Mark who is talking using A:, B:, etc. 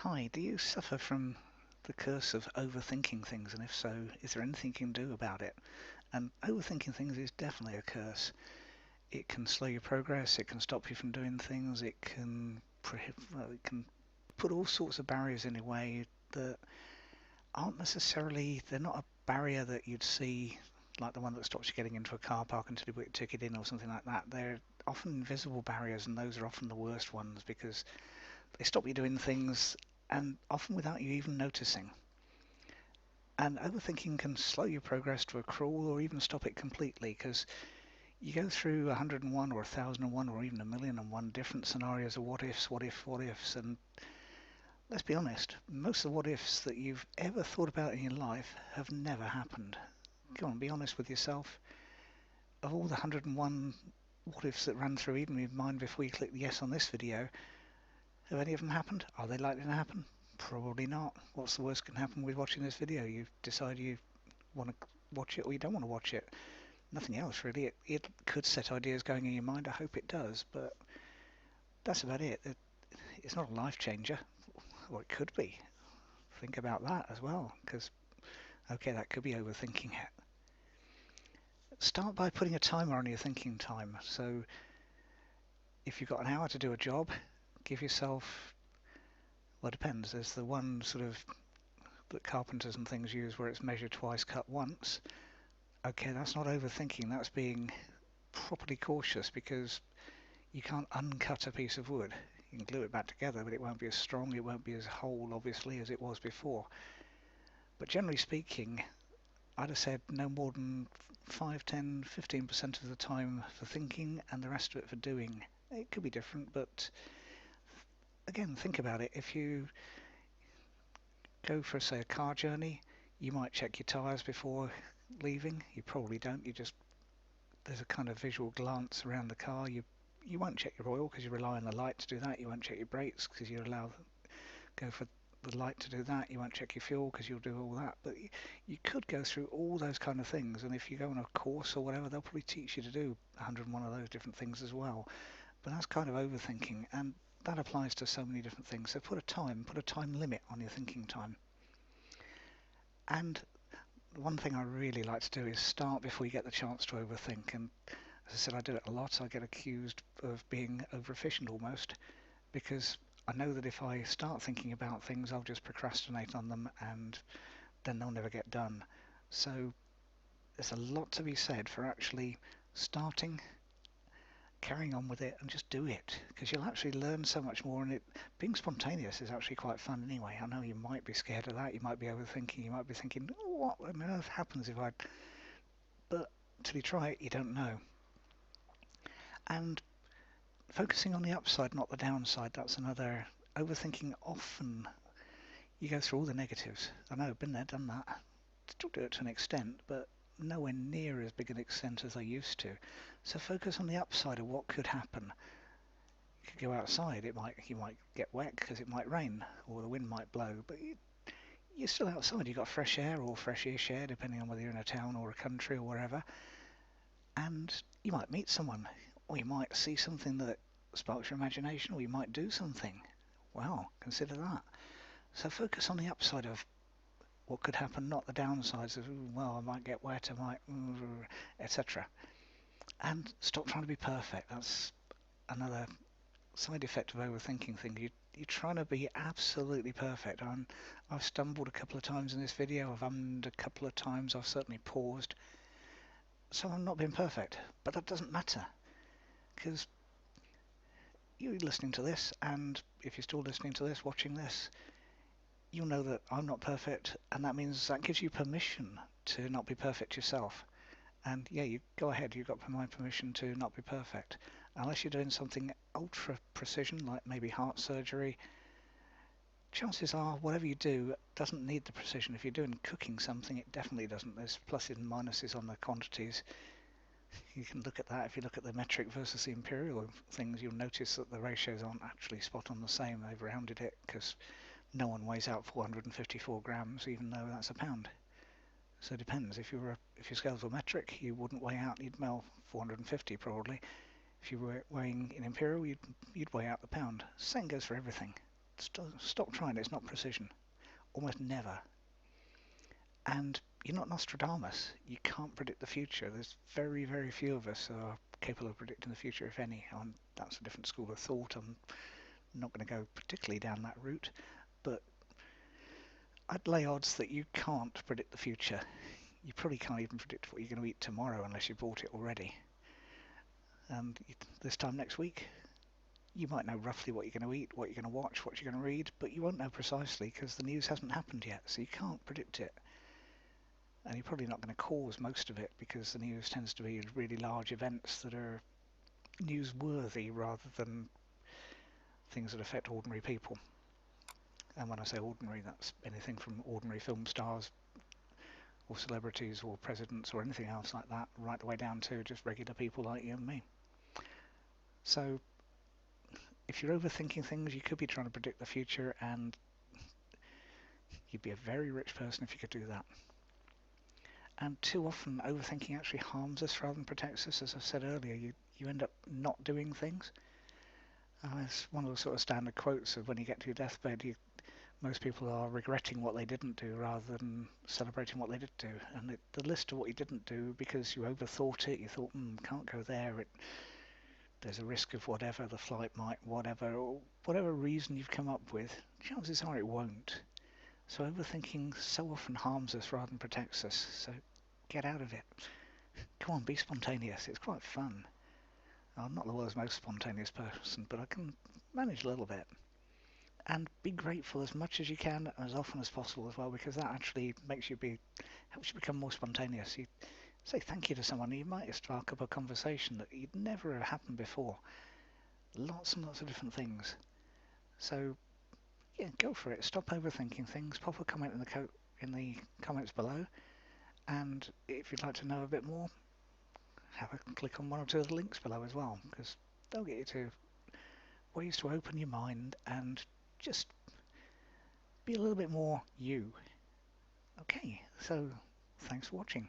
A: Hi, do you suffer from the curse of overthinking things? And if so, is there anything you can do about it? And overthinking things is definitely a curse. It can slow your progress, it can stop you from doing things, it can put all sorts of barriers in your way that aren't necessarily, they're not a barrier that you'd see like the one that stops you getting into a car park until you put your ticket in or something like that. They're often invisible barriers, and those are often the worst ones because they stop you doing things and often without you even noticing. And overthinking can slow your progress to a crawl or even stop it completely because you go through 101 or 1001 or even a million and one different scenarios of what ifs, what ifs, and let's be honest, most of the what ifs that you've ever thought about in your life have never happened. Go on, be honest with yourself. Of all the 101 what ifs that ran through even your mind before you clicked yes on this video, have any of them happened? Are they likely to happen? Probably not. What's the worst can happen with watching this video? You decide you want to watch it or you don't want to watch it. Nothing else really. It could set ideas going in your mind. I hope it does, but that's about it. It's not a life changer, or it could be. Think about that as well, because okay, that could be overthinking it. Start by putting a timer on your thinking time. So if you've got an hour to do a job, give yourself, well, it depends. There's the one sort of that carpenters and things use where it's measure twice, cut once. Okay, that's not overthinking. That's being properly cautious because you can't uncut a piece of wood. You can glue it back together, but it won't be as strong, it won't be as whole, obviously, as it was before. But generally speaking, I'd have said no more than 5, 10, 15% of the time for thinking and the rest of it for doing. It could be different, but again, think about it. If you go for, say, a car journey, you might check your tyres before leaving. You probably don't. You just, there's a kind of visual glance around the car. You won't check your oil because you rely on the light to do that. You won't check your brakes because you go for the light to do that. You won't check your fuel because you'll do all that. But you could go through all those kind of things, and if you go on a course or whatever, they'll probably teach you to do 101 of those different things as well. But that's kind of overthinking, and that applies to so many different things. So put a time limit on your thinking time. And one thing I really like to do is start before you get the chance to overthink. And as I said, I do it a lot. I get accused of being overefficient almost because I know that if I start thinking about things, I'll just procrastinate on them and then they'll never get done. So there's a lot to be said for actually starting, carrying on with it, and just do it because you'll actually learn so much more. And it being spontaneous is actually quite fun anyway. I know you might be scared of that. You might be overthinking. You might be thinking, what on earth happens if I? But until you try it, you don't know. And focusing on the upside, not the downside, that's another. Overthinking often, you go through all the negatives. I know, I've been there, done that. Still do it to an extent, but nowhere near as big an extent as I used to. So focus on the upside of what could happen. You could go outside, you might get wet because it might rain or the wind might blow, but you're still outside. You've got fresh air or fresh-ish air, depending on whether you're in a town or a country or wherever. And you might meet someone, or you might see something that sparks your imagination, or you might do something. Wow, consider that. So focus on the upside of what could happen, not the downsides of, well, I might get wet, I might, etc. And stop trying to be perfect. That's another side effect of overthinking things. You're trying to be absolutely perfect. I've stumbled a couple of times in this video, I've ummed a couple of times, I've certainly paused. So I'm not being perfect, but that doesn't matter because you're listening to this, and if you're still listening to this, watching this, you'll know that I'm not perfect, and that means that gives you permission to not be perfect yourself. And yeah, you go ahead, you've got my permission to not be perfect. Unless you're doing something ultra precision, like maybe heart surgery, chances are whatever you do doesn't need the precision. If you're doing cooking something, it definitely doesn't. There's pluses and minuses on the quantities. You can look at that. If you look at the metric versus the imperial things, you'll notice that the ratios aren't actually spot on the same. They've rounded it because no one weighs out 454 grams, even though that's a pound. So it depends. If your scales were metric, you wouldn't weigh out. You'd weigh 450 probably. If you were weighing in imperial, you'd weigh out the pound. Same goes for everything. Stop trying. It's not precision. Almost never. And you're not Nostradamus. You can't predict the future. There's very, very few of us who are capable of predicting the future, if any. And that's a different school of thought. I'm not going to go particularly down that route, but I'd lay odds that you can't predict the future. You probably can't even predict what you're going to eat tomorrow unless you bought it already. And this time next week, you might know roughly what you're going to eat, what you're going to watch, what you're going to read, but you won't know precisely because the news hasn't happened yet, so you can't predict it. And you're probably not going to cause most of it because the news tends to be really large events that are newsworthy rather than things that affect ordinary people. And when I say ordinary, that's anything from ordinary film stars or celebrities or presidents or anything else like that, right the way down to just regular people like you and me. So if you're overthinking things, you could be trying to predict the future, and you'd be a very rich person if you could do that. And too often overthinking actually harms us rather than protects us. As I said earlier, you end up not doing things. It's one of the sort of standard quotes of when you get to your deathbed, most people are regretting what they didn't do rather than celebrating what they did do. And the list of what you didn't do because you overthought it, you thought, can't go there, there's a risk of whatever, the flight might, whatever, or whatever reason you've come up with, chances are it won't. So overthinking so often harms us rather than protects us. So get out of it. Come on, be spontaneous. It's quite fun. I'm not the world's most spontaneous person, but I can manage a little bit. And be grateful as much as you can and as often as possible as well, because that actually helps you become more spontaneous. You say thank you to someone, you might spark up a conversation that you'd never have happened before. Lots and lots of different things. So yeah, go for it. Stop overthinking things. Pop a comment in the comments below, and if you'd like to know a bit more, have a click on one or two of the links below as well, because they'll get you to ways to open your mind and just be a little bit more you. Okay, so thanks for watching.